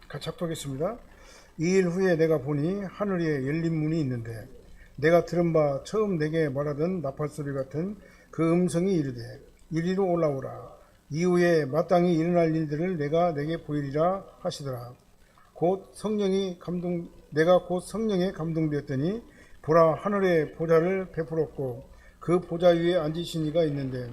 같이 합독하겠습니다. 2일 후에 내가 보니 하늘에 열린 문이 있는데 내가 들은 바 처음 내게 말하던 나팔소리 같은 그 음성이 이르되 이리로 올라오라. 이후에 마땅히 일어날 일들을 내가 내게 보이리라 하시더라. 내가 곧 성령에 감동되었더니 보라, 하늘에 보좌를 베풀었고 그 보좌 위에 앉으신 이가 있는데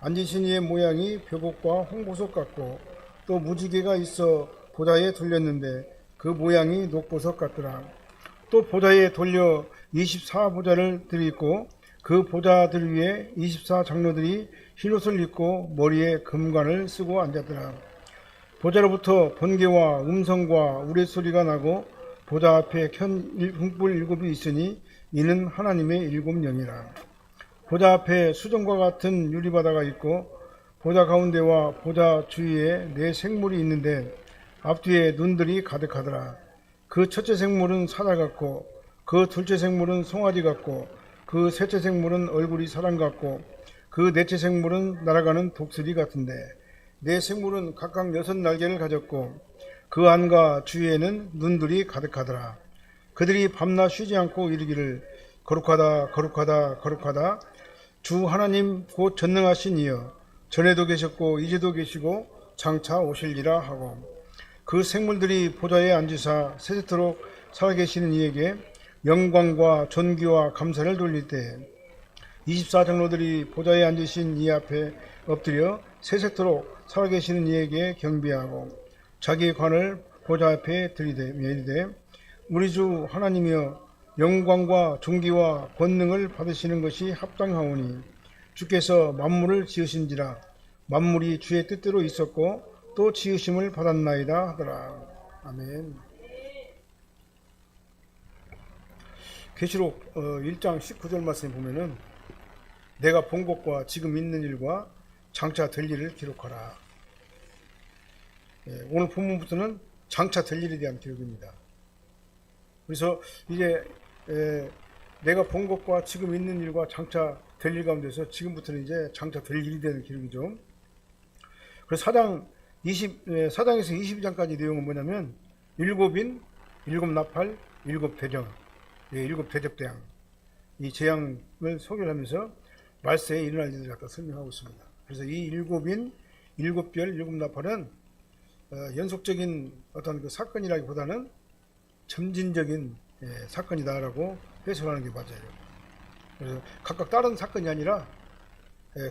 앉으신 이의 모양이 벼곡과 홍보석 같고 또 무지개가 있어 보좌에 돌렸는데 그 모양이 녹보석 같더라. 또 보좌에 돌려 24보좌를 들이있고 그 보좌들 위에 24장로들이 흰옷을 입고 머리에 금관을 쓰고 앉았더라. 보좌로부터 번개와 음성과 우레소리가 나고 보좌 앞에 흉불 일곱이 있으니 이는 하나님의 일곱 영이라. 보좌 앞에 수정과 같은 유리바다가 있고 보좌 가운데와 보좌 주위에 네 생물이 있는데 앞뒤에 눈들이 가득하더라. 그 첫째 생물은 사자 같고 그 둘째 생물은 송아지 같고 그 셋째 생물은 얼굴이 사람 같고 그 넷째 생물은 날아가는 독수리 같은데 네 생물은 각각 6날개를 가졌고 그 안과 주위에는 눈들이 가득하더라. 그들이 밤낮 쉬지 않고 이르기를 거룩하다 거룩하다 거룩하다 주 하나님 곧 전능하신 이여 전에도 계셨고 이제도 계시고 장차 오실리라 하고 그 생물들이 보좌에 앉으사 세세토록 살아계시는 이에게 영광과 존귀와 감사를 돌릴 때 24장로들이 보좌에 앉으신 이 앞에 엎드려 세세토록 살아계시는 이에게 경배하고 자기의 관을 보좌 앞에 들이대 우리 주 하나님이여 영광과 존귀와 권능을 받으시는 것이 합당하오니 주께서 만물을 지으신지라 만물이 주의 뜻대로 있었고 또 지으심을 받았나이다 하더라. 아멘. 계시록 1장 19절 말씀에 보면은 내가 본 것과 지금 있는 일과 장차 될 일을 기록하라. 오늘 본문부터는 장차 될 일에 대한 기록입니다. 그래서 이제 내가 본 것과 지금 있는 일과 장차 될 일 가운데서 지금부터는 이제 장차 될 일이 되는 기록이죠. 그래서 4장에서 22장까지 내용은 뭐냐면 일곱인, 일곱 나팔, 일곱 대령, 일곱 대접대왕 이 재앙을 소개하면서 말세에 일어날 일을 갖다 설명하고 있습니다. 그래서 이 일곱인, 일곱 별, 일곱 나팔은 연속적인 어떤 그 사건이라기보다는 점진적인 사건이다라고 해석하는 게 맞아요. 그래서 각각 다른 사건이 아니라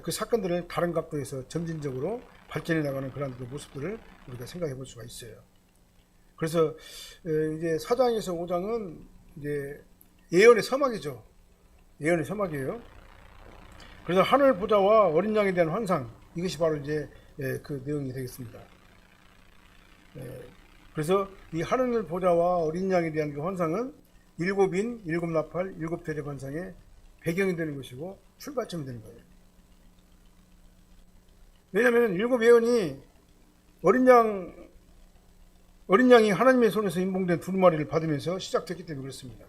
그 사건들을 다른 각도에서 점진적으로 발전해 나가는 그런 그 모습들을 우리가 생각해 볼 수가 있어요. 그래서 이제 4장에서 5장은 이제 예언의 서막이죠. 예언의 서막이에요. 그래서 하늘 보좌와 어린 양에 대한 환상, 이것이 바로 이제 그 내용이 되겠습니다. 그래서 이 하늘 보좌와 어린 양에 대한 그 환상은 일곱인, 일곱 나팔, 일곱 대접 환상의 배경이 되는 것이고 출발점이 되는 거예요. 왜냐하면 일곱 예언이 어린 양이 하나님의 손에서 임봉된 두루마리를 받으면서 시작됐기 때문에 그렇습니다.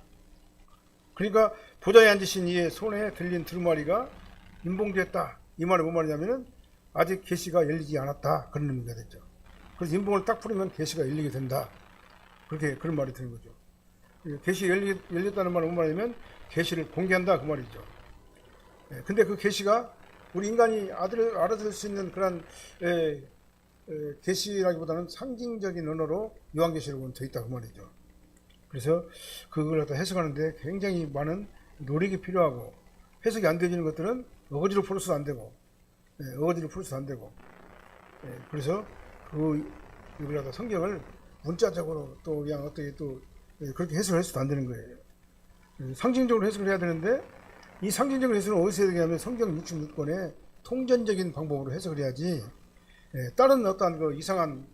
그러니까 보좌에 앉으신 이의 손에 들린 두루마리가 임봉됐다. 이 말은 뭔 말이냐면은 아직 계시가 열리지 않았다. 그런 의미가 됐죠. 그래서 임봉을 딱 풀으면 계시가 열리게 된다. 그런 말이 되는 거죠. 계시 열렸다는 말은 뭔 말이냐면 계시를 공개한다 그 말이죠. 근데 그 계시가 우리 인간이 알아들을 수 있는 그런 계시라기보다는 상징적인 언어로 요한계시록은 되어 있다 그 말이죠. 그래서 그걸 갖다 해석하는데 굉장히 많은 노력이 필요하고 해석이 안 되는 것들은 어거지로 풀어서도 안 되고 그래서 이걸 갖다 성경을 문자적으로 또 그냥 어떻게 또 그렇게 해석을 해서도 안 되는 거예요. 상징적으로 해석을 해야 되는데 이 상징적인 해석은 어디서 해야 되냐면 성경 66권의 통전적인 방법으로 해석을 해야지 다른 어떤 그 이상한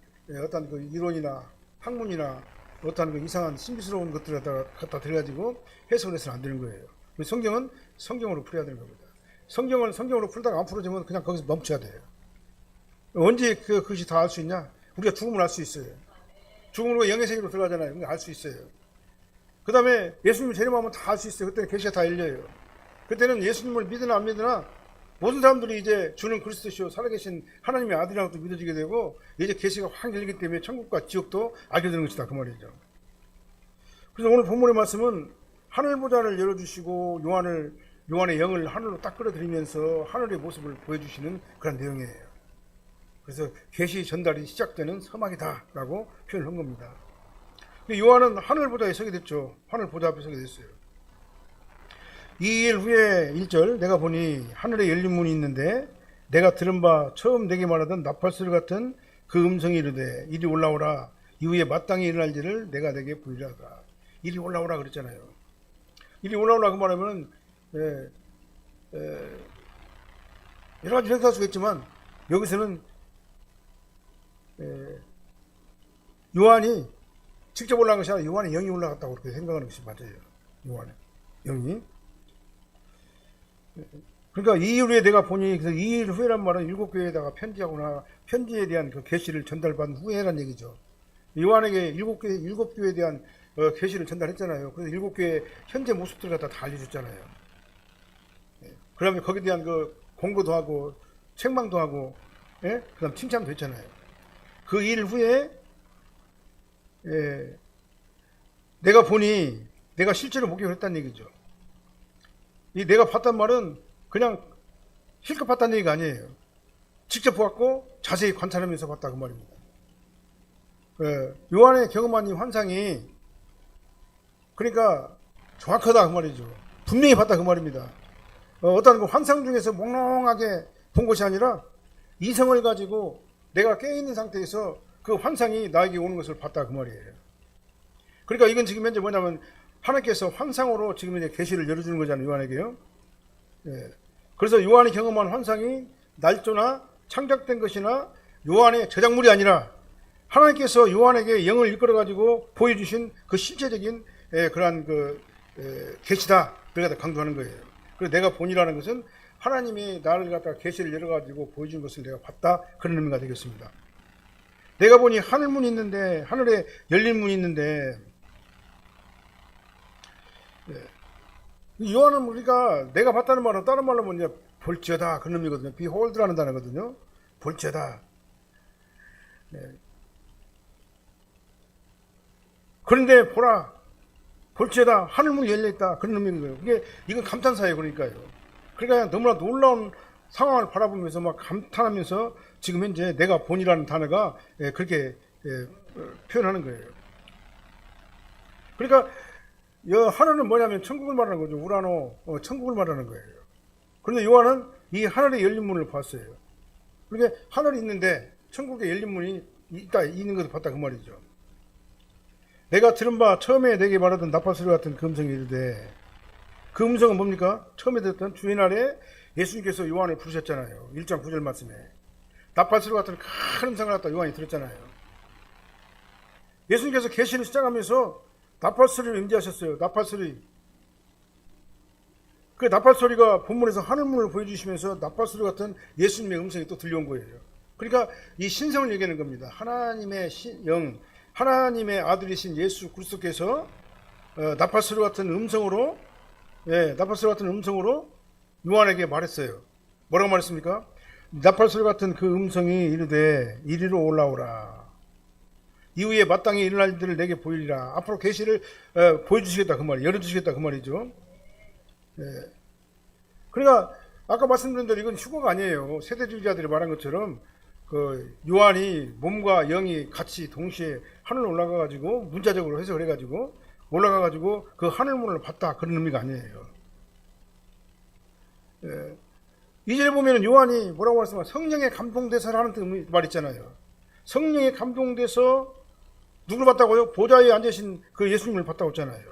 어떤 그 이론이나 학문이나 어떤 그 이상한 신비스러운 것들을 갖다 들여가지고 해석을 해서는 안 되는 거예요. 성경은 성경으로 풀어야 되는 겁니다. 성경을 성경으로 풀다가 안 풀어지면 그냥 거기서 멈춰야 돼요. 언제 그것이 다 알 수 있냐? 우리가 죽음을 알 수 있어요. 죽음으로 영의 세계로 들어가잖아요. 알 수 있어요. 그 다음에 예수님을 재림하면 다 알 수 있어요. 그때는 계시가 다 열려요. 그때는 예수님을 믿으나 안 믿으나 모든 사람들이 이제 주는 그리스도시요 살아계신 하나님의 아들이라고 또 믿어지게 되고 이제 계시가 확 열리기 때문에 천국과 지옥도 알게 되는 것이다 그 말이죠. 그래서 오늘 본문의 말씀은 하늘 보좌를 열어주시고 요한의 영을 하늘로 딱 끌어들이면서 하늘의 모습을 보여주시는 그런 내용이에요. 그래서 계시 전달이 시작되는 서막이다라고 표현한 겁니다. 요한은 하늘 보좌에 서게 됐죠. 하늘 보좌 앞에 서게 됐어요. 2일 후에 1절 내가 보니 하늘에 열린 문이 있는데 내가 들은 바 처음 내게 말하던 나팔소리 같은 그 음성이 이르되 이리 올라오라 이후에 마땅히 일어날 일을 내가 내게 보이리라. 이리 올라오라 그랬잖아요. 이리 올라오라 그 말하면 여러 가지 해석할 수가 있지만 여기서는 요한이 직접 올라간 것이 아니라 요한의 영이 올라갔다고 그렇게 생각하는 것이 맞아요. 요한의 영이. 그러니까 2일 후에 내가 보니, 그래서 2일 후에란 말은 7교회에다가 편지하거나 편지에 대한 그 계시를 전달받은 후에란 얘기죠. 요한에게 7교회에 대한 계시를 전달했잖아요. 그래서 7교회 현재 모습들을 갖다 다 알려줬잖아요. 그 다음에 거기에 대한 그 공고도 하고 책망도 하고 그 다음 칭찬도 했잖아요. 그 일 후에 내가 보니 내가 실제로 목격을 했다는 얘기죠. 이 내가 봤단 말은 그냥 실컷 봤다는 얘기가 아니에요. 직접 보았고 자세히 관찰하면서 봤다 그 말입니다. 요한의 경험한 이 환상이 그러니까 정확하다 그 말이죠. 분명히 봤다 그 말입니다. 어떤 그 환상 중에서 몽롱하게 본 것이 아니라 이성을 가지고 내가 깨어있는 상태에서 그 환상이 나에게 오는 것을 봤다 그 말이에요. 그러니까 이건 지금 현재 뭐냐면 하나님께서 환상으로 지금 이제 계시를 열어주는 거잖아요. 요한에게요. 그래서 요한이 경험한 환상이 날조나 창작된 것이나 요한의 저작물이 아니라 하나님께서 요한에게 영을 이끌어가지고 보여주신 그 실제적인 그러한 그 계시다. 그래서 강조하는 거예요. 그래서 내가 본이라는 것은 하나님이 나를 갖다가 계시를 열어가지고 보여준 것을 내가 봤다. 그런 의미가 되겠습니다. 내가 보니 하늘문이 있는데 하늘에 열린 문이 있는데 요한은 우리가 내가 봤다는 말은 다른 말로 뭐냐 볼지어다 그런 의미거든요. behold라는 단어거든요. 볼지어다. 그런데 보라 볼지어다 하늘문이 열려있다 그런 의미인 거예요. 이건 감탄사예요. 그러니까요. 그러니까 너무나 놀라운 상황을 바라보면서 막 감탄하면서 지금 현재 내가 본이라는 단어가 그렇게 표현하는 거예요. 그러니까 하늘은 뭐냐면 천국을 말하는 거죠. 우라노 천국을 말하는 거예요. 그런데 요한은 이 하늘에 열린 문을 봤어요. 그러니까 하늘이 있는데 천국에 열린 문이 있는 것을 봤다 그 말이죠. 내가 들은 바 처음에 내게 말하던 나팔소리 같은 그 음성이 이르되 그 음성은 뭡니까? 처음에 들었던 주의 날에 예수님께서 요한을 부르셨잖아요. 1장 9절 말씀에 나팔소리 같은 큰 음성을 갖다 요한이 들었잖아요. 예수님께서 계시를 시작하면서 나팔소리를 임재하셨어요. 나팔소리. 그 나팔소리가 본문에서 하늘문을 보여주시면서 나팔소리 같은 예수님의 음성이 또 들려온 거예요. 그러니까 이 신성을 얘기하는 겁니다. 하나님의 영, 하나님의 아들이신 예수 그리스도께서 나팔소리 같은 음성으로 요한에게 말했어요. 뭐라고 말했습니까? 나팔소리 같은 그 음성이 이르되 이리로 올라오라. 이후에 마땅히 일어날 일들을 내게 보이리라. 앞으로 계시를 보여주시겠다 그 말이에요. 열어주시겠다 그 말이죠. 그러니까 아까 말씀드린 대로 이건 휴거가 아니에요. 세대주의자들이 말한 것처럼 그 요한이 몸과 영이 같이 동시에 하늘로 올라가가지고 문자적으로 해석을 해가지고 올라가가지고 그 하늘문을 봤다 그런 의미가 아니에요. 2절에 보면 요한이 뭐라고 말씀하세요? 성령에 감동돼서 하는 말 있잖아요. 성령에 감동돼서 누구를 봤다고요? 보좌 위에 앉으신 그 예수님을 봤다고 했잖아요.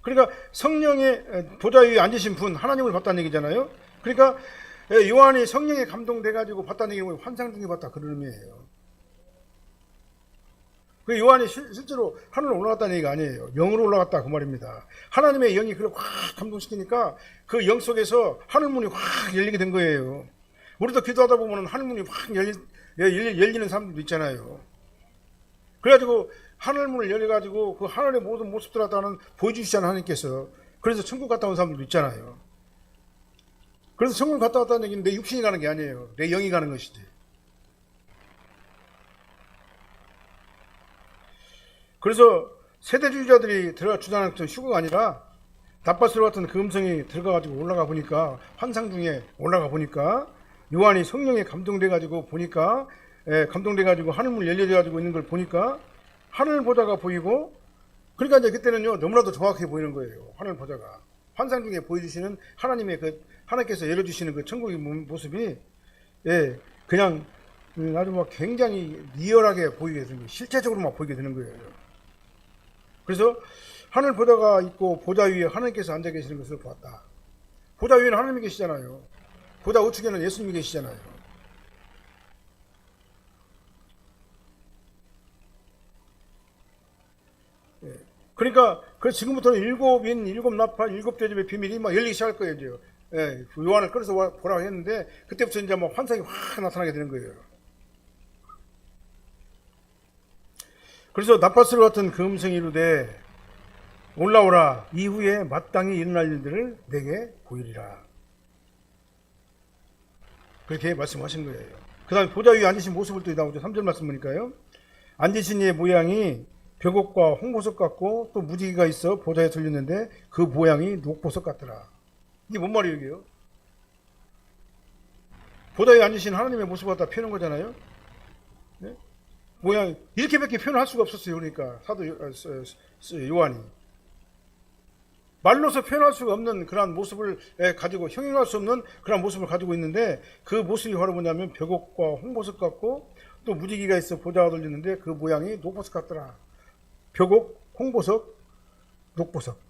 그러니까 성령의 보좌 위에 앉으신 분 하나님을 봤다는 얘기잖아요. 그러니까 요한이 성령에 감동돼가지고 봤다는 얘기는 환상 중에 봤다 그런 의미예요. 그 요한이 실제로 하늘로 올라갔다는 얘기가 아니에요. 영으로 올라갔다 그 말입니다. 하나님의 영이 그를 확 감동시키니까 그 영 속에서 하늘문이 확 열리게 된 거예요. 우리도 기도하다 보면 하늘문이 확 열리는 사람들도 있잖아요. 그래가지고 하늘문을 열어가지고 그 하늘의 모든 모습들 갖다는 보여주시잖아요. 하나님께서. 그래서 천국 갔다 온 사람들도 있잖아요. 그래서 천국 갔다 왔다는 얘기는 내 육신이 가는 게 아니에요. 내 영이 가는 것이지. 그래서 세대주의자들이 들어가 주장하는 것은 휴거가 아니라 닷바스로 같은 그 음성이 들어가가지고 올라가 보니까, 환상 중에 올라가 보니까 요한이 성령에 감동돼가지고 보니까, 감동돼가지고 하늘문 열려져가지고 있는 걸 보니까 하늘 보좌가 보이고, 그러니까 이제 그때는요 너무나도 정확하게 보이는 거예요. 하늘 보좌가 환상 중에 보여주시는 하나님의 하나님께서 열어주시는 그 천국의 모습이 그냥 아주 막 굉장히 리얼하게 보이게 되는 거예요. 실제적으로 막 보이게 되는 거예요. 그래서 하늘 보좌가 있고 보좌 위에 하나님께서 앉아 계시는 것을 보았다. 보좌 위에는 하나님이 계시잖아요. 보좌 우측에는 예수님이 계시잖아요. 그러니까 지금부터는 일곱 나팔, 일곱 대접의 비밀이 막 열리기 시작할 거예요. 이제. 요한을 끌어서 보라고 했는데 그때부터 이제 막 환상이 확 나타나게 되는 거예요. 그래서 나팔소리 같은 그 음성이 이르되 올라오라, 이후에 마땅히 일어날 일들을 내게 보이리라. 그렇게 말씀하신 거예요. 그 다음에 보좌 위에 앉으신 모습을 또 나오죠. 3절 말씀 보니까요. 앉으신 이의 모양이 벽옥과 홍보석 같고 또 무지개가 있어 보좌에 들렸는데 그 모양이 녹보석 같더라. 이게 뭔 말이에요, 이게요? 보좌에 앉으신 하나님의 모습을 갖다 표현한 거잖아요. 네? 모양 이렇게밖에 표현할 수가 없었어요. 그러니까 사도 요한이 말로서 표현할 수가 없는 그러한 모습을 가지고, 형용할 수 없는 그러한 모습을 가지고 있는데, 그 모습이 바로 뭐냐면 벽옥과 홍보석 같고 또 무지개가 있어 보좌가 들리는데 그 모양이 녹보석 같더라. 벽옥, 홍보석, 녹보석.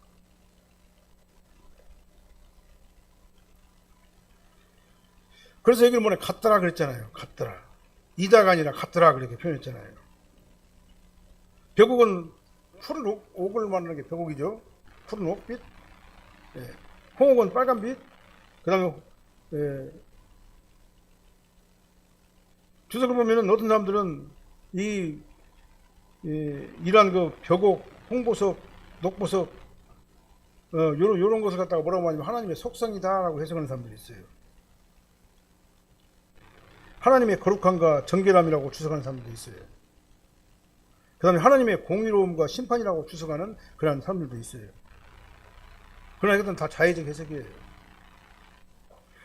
그래서 여기를 뭐냐, 같더라 그랬잖아요. 같더라. 이다가 아니라 같더라 그렇게 표현했잖아요. 벽옥은 푸른 옥을 말하는 게 벽옥이죠. 푸른 옥빛. 홍옥은 빨간빛. 그 다음에 주석을 보면은 어떤 사람들은 이러한 그 벽옥, 홍보석, 녹보석 요런 것을 갖다가 뭐라고 하냐면 하나님의 속성이다라고 해석하는 사람들이 있어요. 하나님의 거룩함과 정결함이라고 주석하는 사람들도 있어요. 그 다음에 하나님의 공의로움과 심판이라고 주석하는 그런 사람들도 있어요. 그러나 이것은 다 자의적 해석이에요.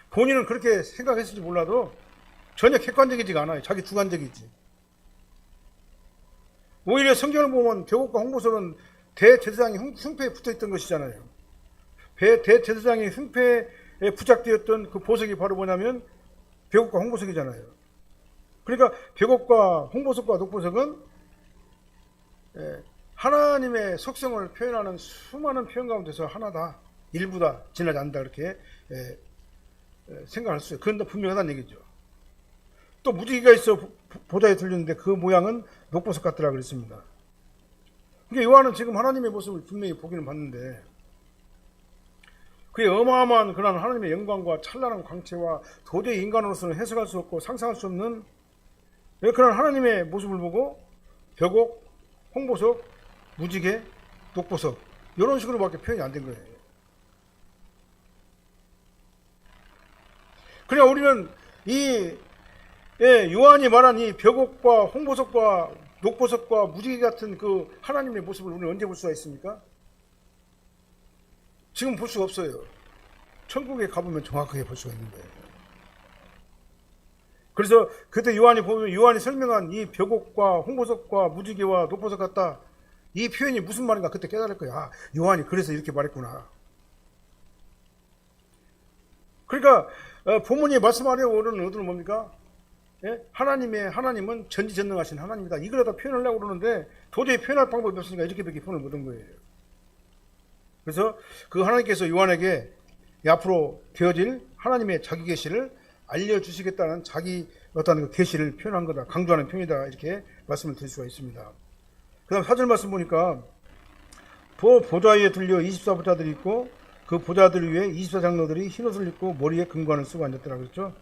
본인은 그렇게 생각했을지 몰라도 전혀 객관적이지가 않아요. 자기 주관적이지. 오히려 성경을 보면 벽옥과 홍보석은 대제사장의 흉패에 붙어있던 것이잖아요. 대제사장의 흉패에 부착되었던 그 보석이 바로 뭐냐면 벽옥과 홍보석이잖아요. 그러니까 벽옥과 홍보석과 녹보석은 하나님의 속성을 표현하는 수많은 표현 가운데서 하나다, 일부다, 지나지 않는다, 그렇게 생각할 수 있어요. 그건 분명하다는 얘기죠. 또 무지개가 있어 보좌에 들렸는데 그 모양은 녹보석 같더라 그랬습니다. 그러니까 요한은 지금 하나님의 모습을 분명히 보기는 봤는데, 그의 어마어마한 그런 하나님의 영광과 찬란한 광채와 도저히 인간으로서는 해석할 수 없고 상상할 수 없는 그런 하나님의 모습을 보고 벽옥, 홍보석, 무지개, 녹보석 이런 식으로밖에 표현이 안 된 거예요. 그러니까 우리는 요한이 말한 이 벽옥과 홍보석과 녹보석과 무지개 같은 그 하나님의 모습을 우리는 언제 볼 수가 있습니까? 지금 볼 수가 없어요. 천국에 가보면 정확하게 볼 수가 있는 거예요. 그래서 그때 요한이 설명한 이 벽옥과 홍보석과 무지개와 녹보석 같다, 이 표현이 무슨 말인가 그때 깨달을 거야. 아, 요한이 그래서 이렇게 말했구나. 그러니까 본문이 말씀하려고 오르는 의도는 뭡니까? 하나님은 전지전능하신 하나님이다. 이걸 다 표현하려고 그러는데 도저히 표현할 방법이 없으니까 이렇게밖에 표현을 못한 거예요. 그래서 그 하나님께서 요한에게 앞으로 되어질 하나님의 자기 계시를 알려주시겠다는 자기 어떤 그 계시를 표현한 거다, 강조하는 표현이다, 이렇게 말씀을 드릴 수가 있습니다. 그 다음 4절 말씀 보니까 보좌 위에 들려 24보좌들이 있고 그 보좌들 위에 24장로들이 흰옷을 입고 머리에 금관을 쓰고 앉았더라 그랬죠.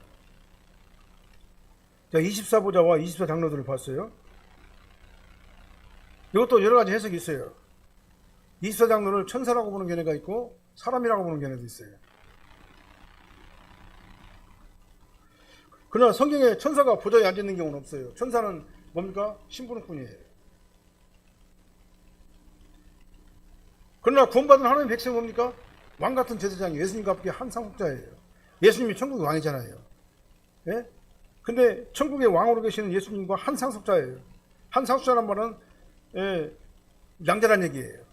자, 24보좌와 24장로들을 봤어요. 이것도 여러 가지 해석이 있어요. 24장로를 천사라고 보는 견해가 있고 사람이라고 보는 견해도 있어요. 그러나 성경에 천사가 보좌에 앉아 있는 경우는 없어요. 천사는 뭡니까? 심부름꾼이에요. 그러나 구원받은 하나님의 백성은 뭡니까? 왕같은 제사장이 예수님과 함께 한 상속자예요. 예수님이 천국의 왕이잖아요. 예? 근데 천국의 왕으로 계시는 예수님과 한 상속자예요. 한 상속자란 말은 양자란 얘기예요.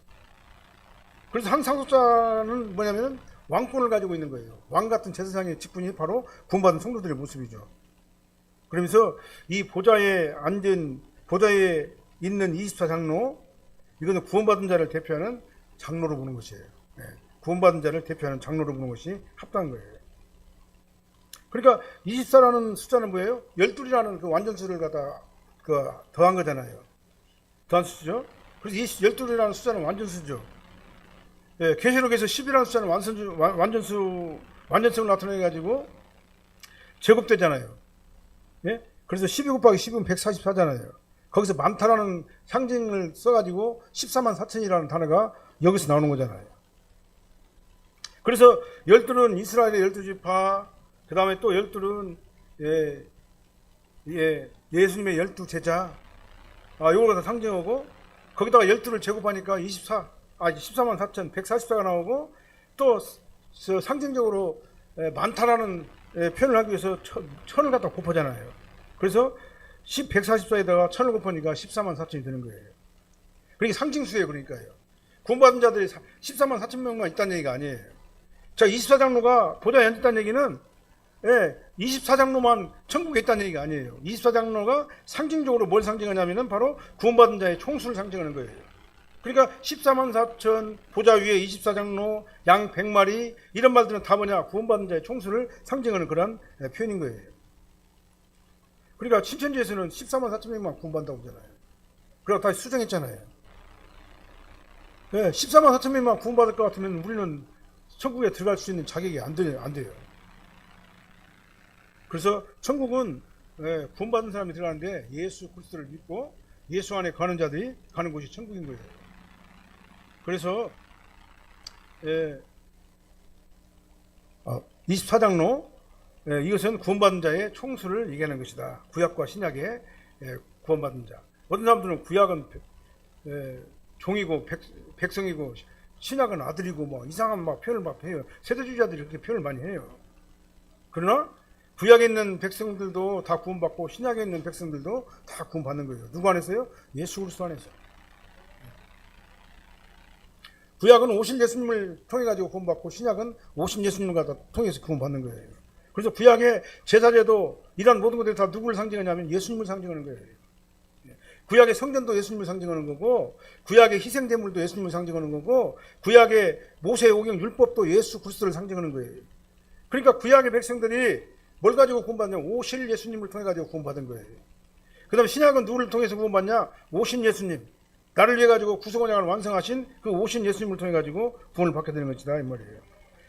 그래서 한 상속자는 뭐냐면 왕권을 가지고 있는 거예요. 왕같은 제사장의 직분이 바로 구원받은 성도들의 모습이죠. 그러면서 이 보좌에 있는 24장로, 이거는 구원받은 자를 대표하는 장로로 보는 것이에요. 구원받은 자를 대표하는 장로로 보는 것이 합당한 거예요. 그러니까 24라는 숫자는 뭐예요? 12이라는 그 완전수를 갖다 더한 거잖아요. 더한 수죠. 그래서 이 12이라는 숫자는 완전수죠. 계시록에서 10이라는 숫자는 완전수를 나타내가지고 제곱되잖아요. 예? 그래서 12 곱하기 10은 144잖아요. 거기서 많다라는 상징을 써가지고 14만 4천이라는 단어가 여기서 나오는 거잖아요. 그래서 12는 이스라엘의 12지파, 그 다음에 또 12는 예수님의 12제자, 요걸 다 상징하고, 거기다가 12를 제곱하니까 14만 4천, 144가 나오고, 또 상징적으로 많다라는 표현을 하기 위해서 천을 갖다 곱하잖아요. 그래서 144에다가 천을 곱하니까 14만 4천이 되는 거예요. 그게 상징수예요. 그러니까요. 구원받은 자들이 14만 4천 명만 있다는 얘기가 아니에요. 자, 24장로가 보좌에 앉았다는 얘기는 24장로만 천국에 있다는 얘기가 아니에요. 24장로가 상징적으로 뭘 상징하냐면은 바로 구원받은 자의 총수를 상징하는 거예요. 그러니까 14만 4천, 보좌 위에 24장로, 양 100마리, 이런 말들은 다 뭐냐? 구원받은 자의 총수를 상징하는 그런 표현인 거예요. 그러니까 신천지에서는 14만 4천 명만 구원받는다고 하잖아요. 그러고 다시 수정했잖아요. 14만 4천 명만 구원받을 것 같으면 우리는 천국에 들어갈 수 있는 자격이 안 돼요. 그래서 천국은 구원받은 사람이 들어가는데 예수 그리스도를 믿고 예수 안에 가는 자들이 가는 곳이 천국인 거예요. 그래서 24장로, 이것은 구원받은 자의 총수를 얘기하는 것이다. 구약과 신약의 구원받은 자. 어떤 사람들은 구약은 종이고 백성이고 신약은 아들이고 뭐 이상한 막 표현을 막 해요. 세대주의자들이 그렇게 표현을 많이 해요. 그러나 구약에 있는 백성들도 다 구원받고 신약에 있는 백성들도 다 구원받는 거예요. 누구 안에서요? 예수 그리스도 안에서. 구약은 오신 예수님을 통해 가지고 구원받고 신약은 오신 예수님을 갖다 통해서 구원받는 거예요. 그래서 구약의 제사제도 이런 모든 것들이 다 누구를 상징하냐면 예수님을 상징하는 거예요. 구약의 성전도 예수님을 상징하는 거고, 구약의 희생제물도 예수님을 상징하는 거고, 구약의 모세의 오경 율법도 예수 그리스도를 상징하는 거예요. 그러니까 구약의 백성들이 뭘 가지고 구원받냐? 오실 예수님을 통해 가지고 구원받은 거예요. 그 다음에 신약은 누구를 통해서 구원받냐? 오신 예수님, 나를 위해 가지고 구속언약을 완성하신 그 오신 예수님을 통해 가지고 구원을 받게 되는 것이다 이 말이에요.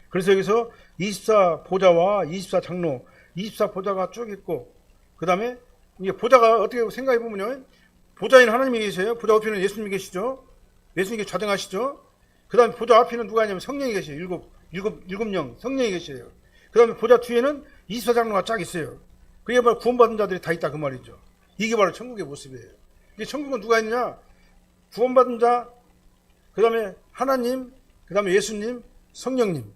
그래서 여기서 24보좌와 24장로, 24보좌가 쭉 있고, 그 다음에 이게 보좌가 어떻게 생각해 보면요, 보좌에는 하나님이 계세요. 보좌 앞에는 예수님이 계시죠. 예수님께 좌정하시죠. 그 다음에 보좌 앞에는 누가 있냐면 성령이 계세요. 일곱 영 성령이 계세요. 그 다음에 보좌 뒤에는 24장로가 쫙 있어요. 그게 바로 구원받은 자들이 다 있다 그 말이죠. 이게 바로 천국의 모습이에요. 이게 천국은 누가 있느냐? 구원받은 자, 그 다음에 하나님, 그 다음에 예수님, 성령님.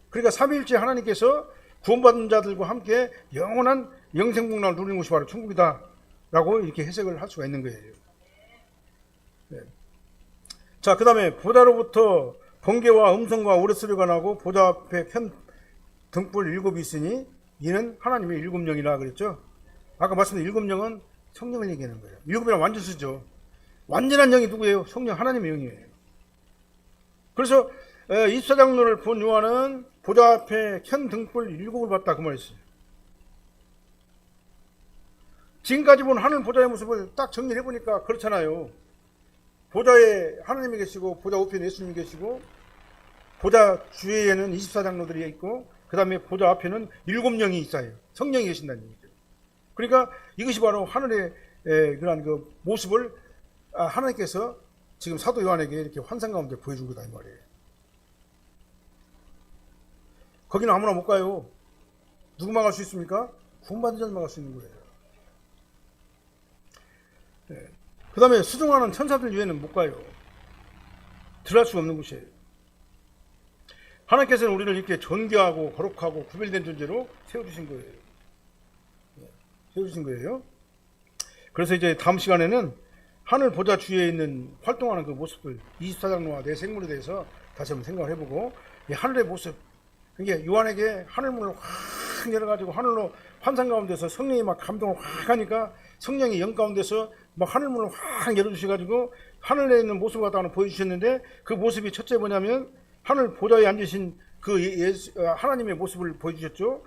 그러니까 삼위일체 하나님께서 구원받은 자들과 함께 영원한 영생복락을 누리는 곳이 바로 천국이다 라고 이렇게 해석을 할 수가 있는 거예요. 자, 그 다음에 보좌로부터 번개와 음성과 우레소리가 나고 보좌 앞에 편 등불 7이 있으니 이는 하나님의 7영이라 그랬죠. 아까 말씀드린 7영은 성령을 얘기하는 거예요. 7이란 완전수죠. 완전한 영이 누구예요? 성령 하나님의 영이에요. 그래서 24장로를 본 요한은 보좌 앞에 켠 등불 7을 봤다 그 말이었어요. 지금까지 본 하늘 보좌의 모습을 딱 정리해 보니까 그렇잖아요. 보좌에 하나님이 계시고 보좌 우편에 예수님이 계시고 보좌 주위에는 24장로들이 있고 그 다음에 보좌 앞에는 7영이 있어요. 성령이 계신다는 얘기죠. 그러니까 이것이 바로 하늘의 그런 그 모습을 하나님께서 지금 사도 요한에게 이렇게 환상 가운데 보여준 거다 이 말이에요. 거기는 아무나 못 가요. 누구만 갈 수 있습니까? 구원받은 자들만 갈 수 있는 거예요. 그 다음에 수종하는 천사들 위에는 못 가요. 들어갈 수 없는 곳이에요. 하나님께서는 우리를 이렇게 존귀하고 거룩하고 구별된 존재로 세워주신 거예요. 세워주신 거예요. 그래서 이제 다음 시간에는 하늘 보좌 주위에 있는 활동하는 그 모습들, 24장로와 내 생물에 대해서 다시 한번 생각을 해보고, 이 하늘의 모습, 이게 요한에게 하늘문을 확 열어가지고 하늘로 환상 가운데서 성령이 막 감동을 확 하니까 성령이 영 가운데서 막 하늘문을 확 열어주셔가지고 하늘에 있는 모습을 갖다 보여주셨는데, 그 모습이 첫째 뭐냐면 하늘 보좌에 앉으신 그 하나님의 모습을 보여주셨죠.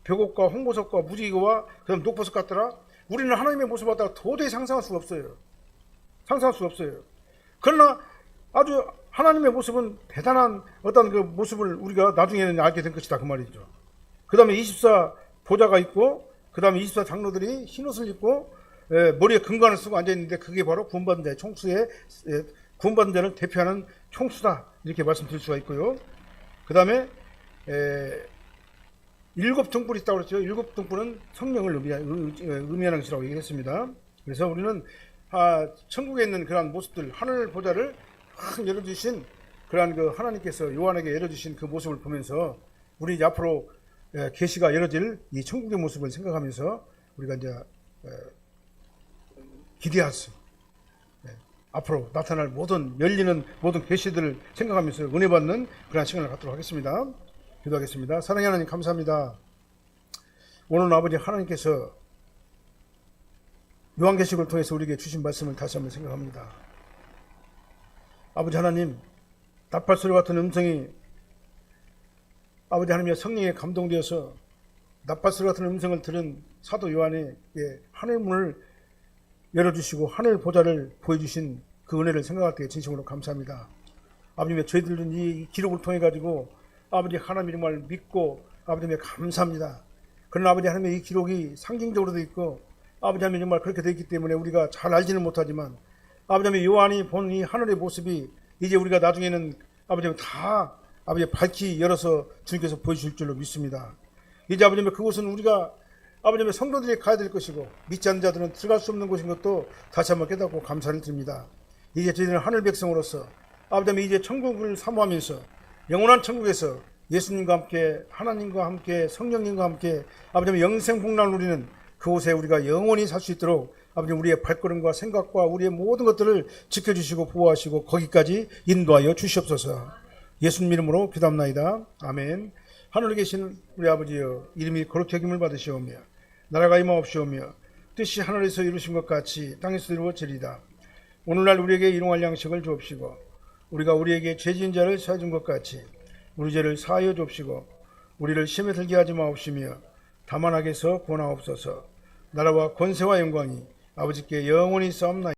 벽옥과 홍보석과 무지개와 그다음 녹보석 같더라. 우리는 하나님의 모습을 갖다가 도저히 상상할 수가 없어요. 상상할 수가 없어요. 그러나 아주 하나님의 모습은 대단한 어떤 그 모습을 우리가 나중에는 알게 된 것이다, 그 말이죠. 그 다음에 24 보좌가 있고, 그 다음에 24 장로들이 흰옷을 입고 머리에 금관을 쓰고 앉아있는데, 그게 바로 구원받은 자의 총수의, 구원받은 자를 대표하는 총수다, 이렇게 말씀드릴 수가 있고요. 그 다음에 7 등불이 있다고 그랬죠. 7 등불은 성령을 의미하는 것이라고 얘기했습니다. 그래서 우리는 천국에 있는 그러한 모습들, 하늘 보좌를 확 열어주신 그러한 그 하나님께서 요한에게 열어주신 그 모습을 보면서, 우리 이제 앞으로 계시가 열어질 이 천국의 모습을 생각하면서 우리가 이제 기대할 수, 앞으로 나타날 모든 열리는 모든 계시들을 생각하면서 은혜 받는 그런 시간을 갖도록 하겠습니다. 기도하겠습니다. 사랑의 하나님, 감사합니다. 오늘 아버지 하나님께서 요한계시록을 통해서 우리에게 주신 말씀을 다시 한번 생각합니다. 아버지 하나님, 나팔소리 같은 음성이 아버지 하나님의 성령에 감동되어서 나팔소리 같은 음성을 들은 사도 요한에게 하늘문을 열어주시고 하늘 보좌를 보여주신 그 은혜를 생각할 때 진심으로 감사합니다. 아버님, 저희들은 이 기록을 통해 가지고 아버지 하나님 정말 믿고 아버지 감사합니다. 그러나 아버지 하나님의 이 기록이 상징적으로 되어 있고 아버지 하나님 정말 그렇게 되어 있기 때문에 우리가 잘 알지는 못하지만, 아버지 하나님 요한이 본 이 하늘의 모습이 이제 우리가 나중에는 아버지 다 아버지 밝히 열어서 주님께서 보여주실 줄로 믿습니다. 이제 아버지 그곳은 우리가 아버지 성도들이 가야 될 것이고 믿지 않는 자들은 들어갈 수 없는 곳인 것도 다시 한번 깨닫고 감사를 드립니다. 이제 저희들은 하늘 백성으로서 아버지 이제 천국을 사모하면서 영원한 천국에서 예수님과 함께 하나님과 함께 성령님과 함께 아버지 영생 복락을 누리는 그곳에 우리가 영원히 살 수 있도록 아버지 우리의 발걸음과 생각과 우리의 모든 것들을 지켜주시고 보호하시고 거기까지 인도하여 주시옵소서. 예수님 이름으로 기도합나이다. 아멘. 하늘에 계신 우리 아버지여, 이름이 거룩히 여김을 받으시오며 나라가 임하옵시오며 뜻이 하늘에서 이루신 것 같이 땅에서 이루어지리다. 오늘날 우리에게 일용할 양식을 주옵시고 우리가 우리에게 죄진 자를 사해 준 것 같이 우리 죄를 사하여 주옵시고 우리를 시험에 들게 하지 마옵시며 다만 악에서 구원하옵소서. 나라와 권세와 영광이 아버지께 영원히 싸움나이다.